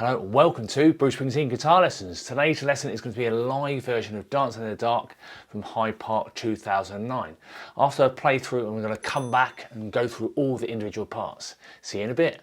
Hello, welcome to Bruce Springsteen Guitar Lessons. Today's lesson is going to be a live version of Dancing in the Dark from Hyde Park 2009. After I play through, I'm going to come back and go through all the individual parts. See you in a bit.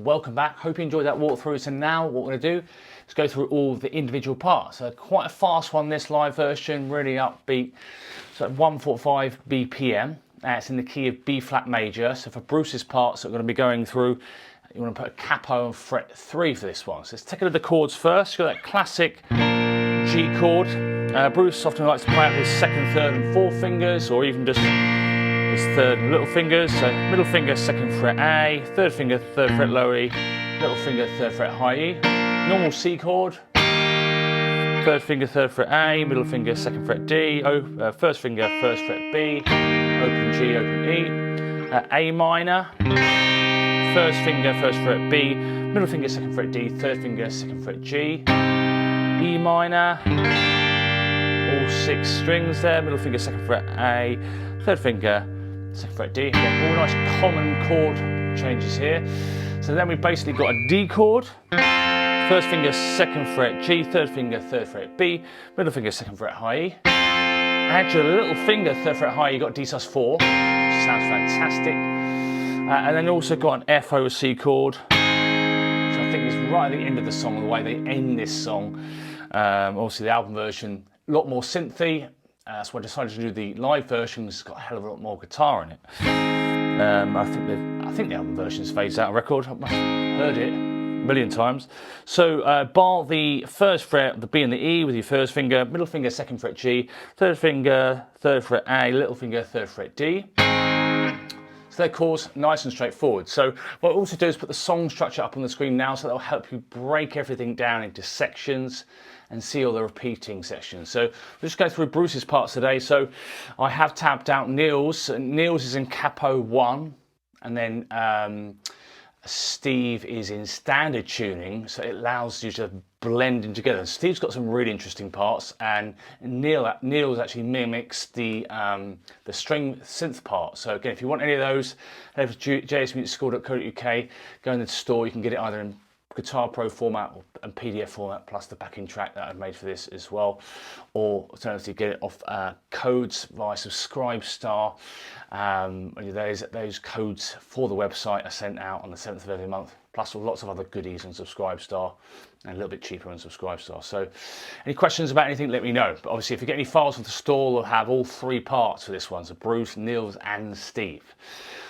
welcome back. Hope you enjoyed that walkthrough. So now what we're going to do is go through all the individual parts. So quite a fast one, this live version, really upbeat. So at 145 BPM. It's in the key of B flat major. So for Bruce's parts that we're going to be going through, you want to put a capo on fret 3 for this one. So let's take a look at the chords first. You've got that classic G chord. Bruce often likes to play out his second, third and fourth fingers, or even just his third and little fingers. So middle finger, second fret A, third finger, third fret low E, little finger, third fret high E. Normal C chord, third finger, third fret A, middle finger, second fret D, first finger, first fret B, open G, open E. A minor, first finger, first fret B, middle finger, second fret D, third finger, second fret G. E minor, all 6 strings there, middle finger, second fret A, third finger, second fret D. Again, all nice common chord changes here. So then we've basically got a D chord, first finger, second fret G, third finger, third fret B, middle finger, second fret high E. Add your little finger, third fret high, you got D sus 4, which sounds fantastic. And then also got an F over C chord, which I think is right at the end of the song, the way they end this song. Obviously the album version, a lot more synthy. So I decided to do the live version, it's got a hell of a lot more guitar in it. I think the album version's phased out of record. I've heard it a million times. So bar the first fret, the B and the E with your first finger, middle finger, second fret G, third finger, third fret A, little finger, third fret D. So their chords, nice and straightforward. So what I'll also do is put the song structure up on the screen now, so that'll help you break everything down into sections and see all the repeating sections. So we'll just go through Bruce's parts today. So I have tabbed out Neil's. Neil's is in capo 1, and then Steve is in standard tuning, so it allows you to blend in together. Steve's got some really interesting parts, and Neil's actually mimics the string synth part. So again, if you want any of those, head over to jsmusicschool.co.uk, go in the store, you can get it either in Guitar Pro format and PDF format, plus the backing track that I've made for this as well, or alternatively get it off codes via Subscribestar. Those codes for the website are sent out on the 7th of every month, plus lots of other goodies on Subscribestar, and a little bit cheaper on Subscribestar. So any questions about anything, let me know. But obviously if you get any files from the store, we'll have all 3 parts for this one, so Bruce, Niels and Steve.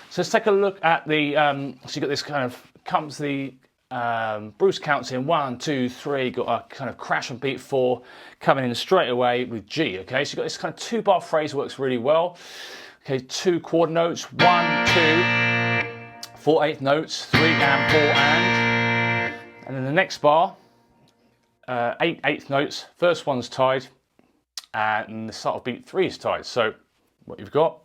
So let's take a look at the so you got this kind of comes the Bruce counts in 1, 2, 3, got a kind of crash on beat 4 coming in straight away with G. Okay, so you've got this kind of 2-bar phrase, works really well. Okay, 2 chord notes, 1, 2, 4 8th notes, 3 and 4 and then the next bar, 8 8th notes, first one's tied, and the start of beat 3 is tied. So what you've got,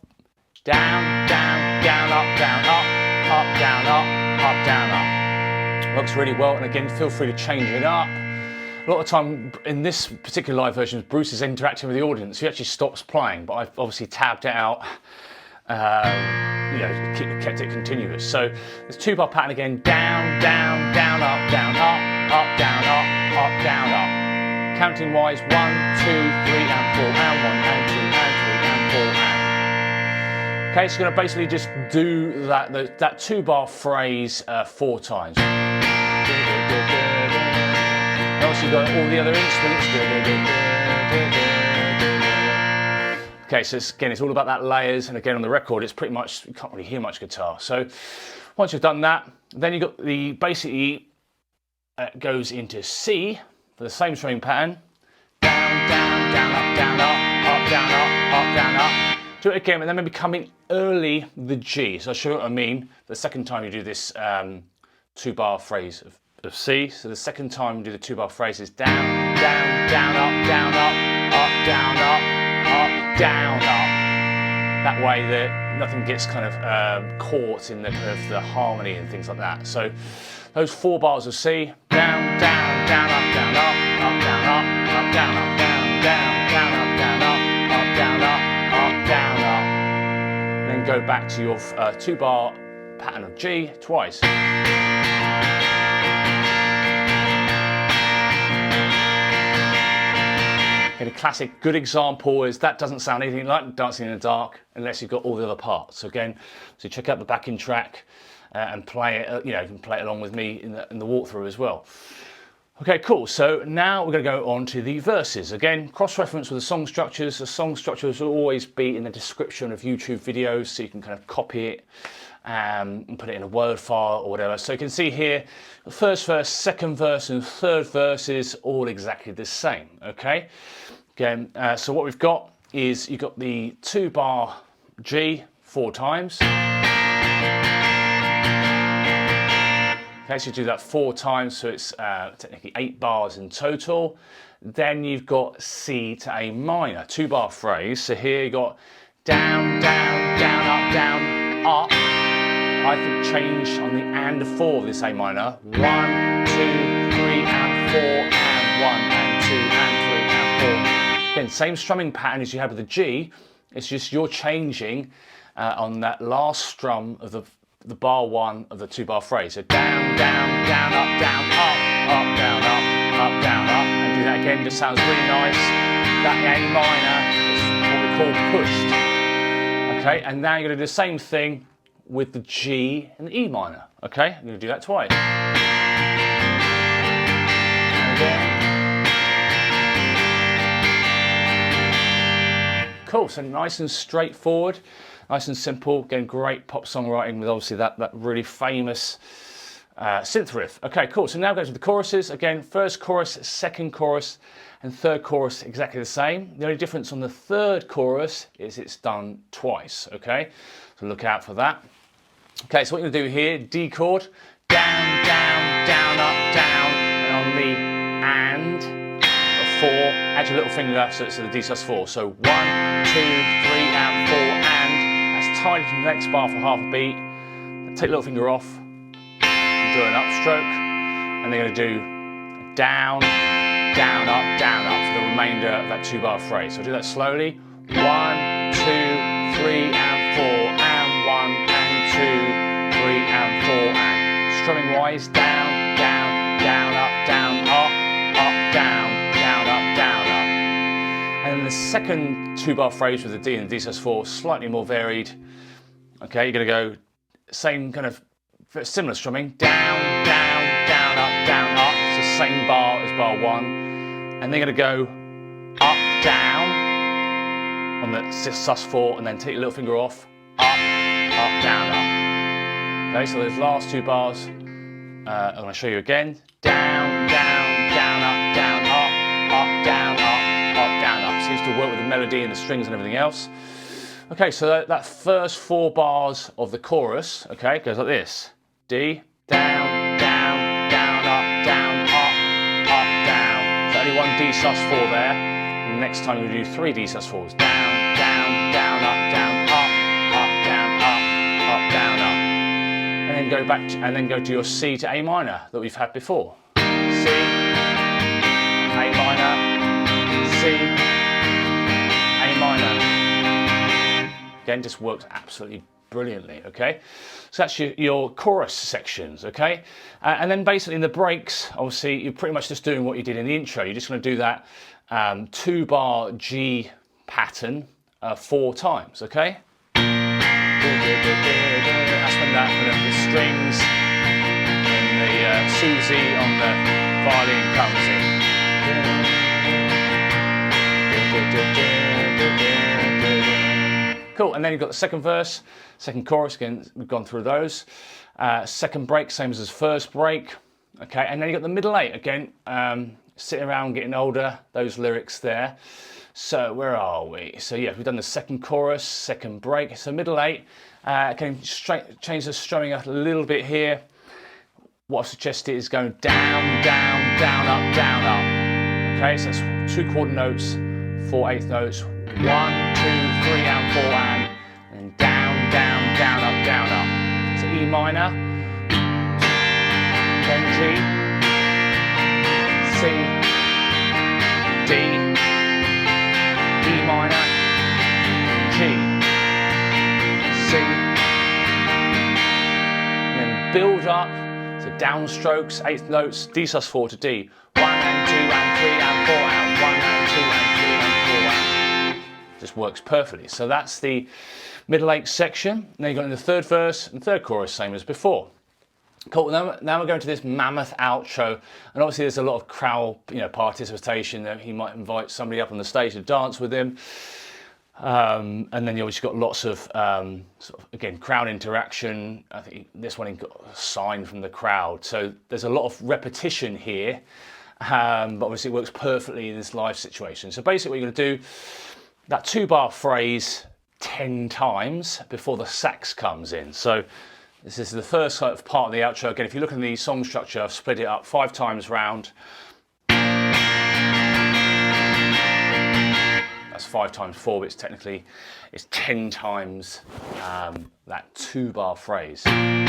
down, down, down, up, down, up, up, down, up, up, down, up. Works really well, and again, feel free to change it up. A lot of time in this particular live version, Bruce is interacting with the audience. He actually stops playing, but I've obviously tabbed it out, kept it continuous. So there's 2-bar pattern again, down, down, down, up, down, up, down, up, down, up. Counting wise, 1, 2, 3 and 4 and 1 and 2 and 3 and 4 and. Okay, so you're going to basically just do that 2-bar phrase 4 times. And also you've got all the other instruments. Okay, so it's all about that layers, and again on the record it's pretty much, you can't really hear much guitar. So once you've done that, then you've got the basically goes into C for the same string pattern. Down, down, down, up, down, up, down, up, down, up. Do it again, and then maybe come in early the G. So I'll show you what I mean the second time you do this 2-bar phrase of C. So the second time you do the 2-bar phrase is down, down, down, up, down, up, down, up, down, up. That way that nothing gets kind of caught in the kind of the harmony and things like that. So those 4 bars of C, down, down, down, up, down, up, down, up, down, up, down, down, down, up, down, up, down, up, down, up. And then go back to your 2-bar pattern of G twice. Okay, the classic good example is that doesn't sound anything like Dancing in the Dark unless you've got all the other parts. So again, so check out the backing track and play it. You know, you can play it along with me in the walkthrough as well. Okay, cool. So now we're going to go on to the verses. Again, cross-reference with the song structures. The song structures will always be in the description of YouTube videos, so you can kind of copy it and put it in a Word file or whatever. So you can see here, the first verse, second verse, and third verse is all exactly the same. Okay. Again, so what we've got is you've got the 2-bar G 4 times. Okay, so you do that 4 times, so it's technically 8 bars in total. Then you've got C to A minor, 2-bar phrase. So here you got down, down, down, up, down, up. I think change on the and 4 of this A minor. 1, 2, 3, and 4, and 1, and 2, and 3, and 4. Again, same strumming pattern as you had with the G. It's just you're changing on that last strum of the bar 1 of the 2-bar phrase. So down, down, down, up, down, up, down, up, down, up. And do that again, just sounds really nice. That A minor is what we call pushed. Okay, and now you're going to do the same thing with the G and the E minor. Okay, I'm going to do that twice. And again. Cool, so nice and straightforward. Nice and simple, again, great pop songwriting with obviously that really famous synth riff. Okay, cool, so now go to the choruses. Again, first chorus, second chorus, and third chorus exactly the same. The only difference on the third chorus is it's done twice, okay? So look out for that. Okay, so what you're gonna do here, D chord, down, down, down, up, down, and on the and, 4, add your little finger, so it's the D sus4. So 1, 2, 3, and 4, and. Tidy to the next bar for half a beat. Take the little finger off, and do an upstroke, and they're going to do down, down, up for the remainder of that 2-bar phrase. So do that slowly. 1, 2, 3, and 4, and 1, and 2, 3, and 4, and strumming wise, down, down, down, up, down, down, down, up, down, up. And then the second 2-bar phrase with the D and the D sus4, slightly more varied. Okay, you're going to go same kind of similar strumming, down, down, down, up, it's the same bar as bar 1, and they're going to go up, down on the sus4, and then take your little finger off, up, down, up. Okay, so those last 2 bars, I'm going to show you again, down, down, down, up, down, up. Seems to work with the melody and the strings and everything else. Okay, so that first 4 bars of the chorus, okay, goes like this. D, down, down, down, up, down, down. So only 1 D sus4 there. And next time you do 3 D sus4s. Down, down, down, up, down, down, up. And then go back to, and then go to your C to A minor that we've had before. C, A minor, C, A minor. Again, just works absolutely brilliantly, okay? So that's your chorus sections, okay? And then basically in the breaks, obviously, you're pretty much just doing what you did in the intro. You're just gonna do that 2-bar G pattern 4 times, okay? That's when the strings and the Susie on the violin comes in. Cool, and then you've got the second verse, second chorus, again, we've gone through those. Second break, same as first break. Okay, and then you've got the middle 8, again, sitting around getting older, those lyrics there. So where are we? So yeah, we've done the second chorus, second break. So middle 8, can change the strumming up a little bit here. What I've suggested is going down, down, down, up, down, up. Okay, so that's 2 quarter notes, 4 eighth notes, 1, 2, 3, and 4, and down, down, down, up, down, up. So E minor, then G, C, D, E minor, G, C, and then build up, so downstrokes, 8th notes, D sus4 to D, 1 and 2 and 3 and 4 and 1 and 2 and 3 and 4 and. Just just works perfectly. So that's the middle 8 section. Now you got in the third verse and third chorus, same as before. Cool. Now we're going to this mammoth outro, and obviously there's a lot of crowd, participation. That he might invite somebody up on the stage to dance with him, and then you obviously got lots of sort of, again, crowd interaction. I think this one he got a sign from the crowd, so there's a lot of repetition here, but obviously it works perfectly in this live situation. So basically, what you're going to do that 2-bar phrase 10 times before the sax comes in. So this is the first sort of part of the outro. Again, if you look at the song structure, I've split it up 5 times round. That's 5 times 4, but it's 10 times that 2-bar phrase. 20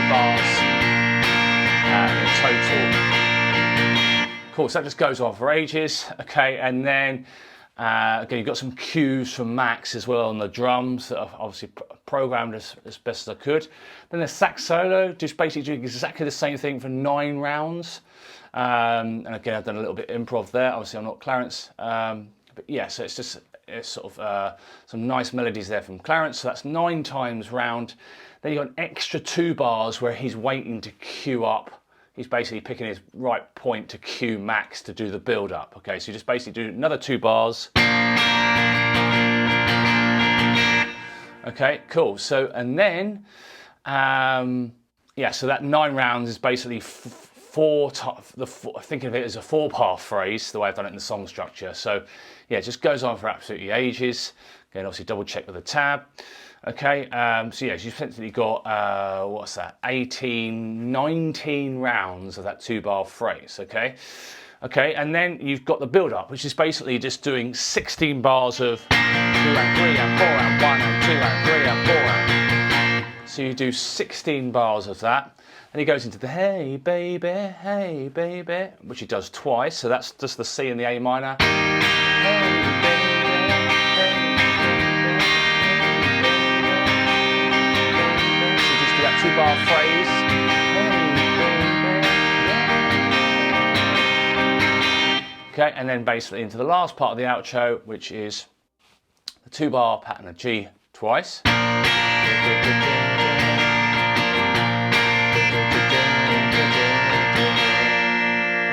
bars in total. Cool, so that just goes on for ages. Okay, and then again, you've got some cues from Max as well on the drums that I've obviously programmed as best as I could. Then the sax solo, just basically doing exactly the same thing for 9 rounds. And again, I've done a little bit of improv there. Obviously, I'm not Clarence. But yeah, so it's sort of some nice melodies there from Clarence. So that's 9 times round. Then you've got an extra 2 bars where he's waiting to cue up. He's basically picking his right point to cue Max to do the build up. Okay, so you just basically do another 2 bars. Okay, cool. So, and then, yeah, so that 9 rounds is basically thinking of it as a 4-bar phrase, the way I've done it in the song structure. So, yeah, it just goes on for absolutely ages. Again, obviously double check with the tab. Okay, so yeah, you've essentially got, what's that, 18, 19 rounds of that 2-bar phrase, okay? Okay, and then you've got the build-up, which is basically just doing 16 bars of 2 and 3 and 4 and 1 and 2 and 3 and 4 and... So you do 16 bars of that, and he goes into the hey baby, which he does twice, so that's just the C and the A minor. Hey baby. That 2-bar phrase. Okay, and then basically into the last part of the outro, which is the 2-bar pattern of G twice. And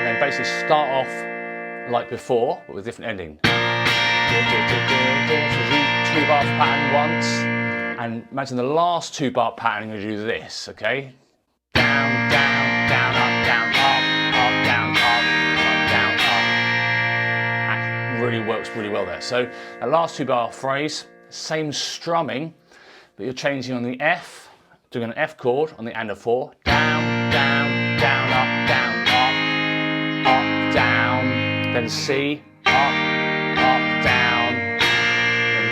then basically start off like before, but with a different ending. So 2-bar pattern once. And imagine the last 2-bar pattern, you're going to do this, okay? Down, down, down, up, down, up, down, up, down, up. That really works really well there. So the last 2-bar phrase, same strumming, but you're changing on the F, doing an F chord on the and of 4. Down, down, down, up, down, up, down. Then C, up, down.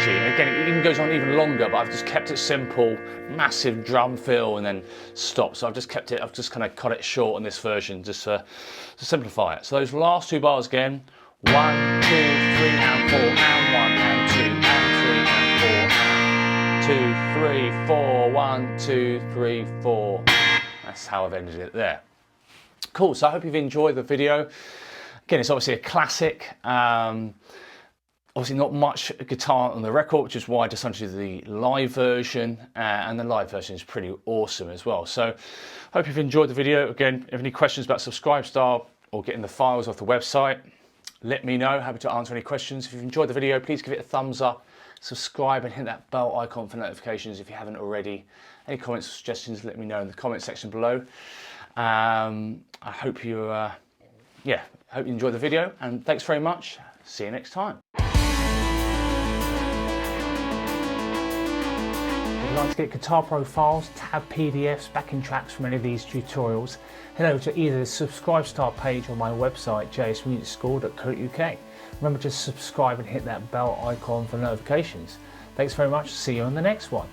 And again, it even goes on even longer, but I've just kept it simple, massive drum fill and then stop. So I've just kind of cut it short on this version just to simplify it. So those last 2 bars again, 1, 2, 3 and 4 and 1 and 2 and 3 and 4 and 2, 3, 4, 1, 2, 3, 4. That's how I've ended it there. Cool, so I hope you've enjoyed the video. Again, it's obviously a classic. Obviously not much guitar on the record, which is why I decided to do the live version, and the live version is pretty awesome as well. So hope you've enjoyed the video. Again, if you have any questions about Subscribestar or getting the files off the website, let me know. Happy to answer any questions. If you've enjoyed the video, please give it a thumbs up, subscribe and hit that bell icon for notifications if you haven't already. Any comments or suggestions, let me know in the comment section below. I hope you, hope you enjoyed the video, and thanks very much. See you next time. If you'd like to get guitar profiles, tab PDFs, backing tracks from any of these tutorials, head over to either the Subscribestar page or my website, jsmusicschool.co.uk. Remember to subscribe and hit that bell icon for notifications. Thanks very much. See you on the next one.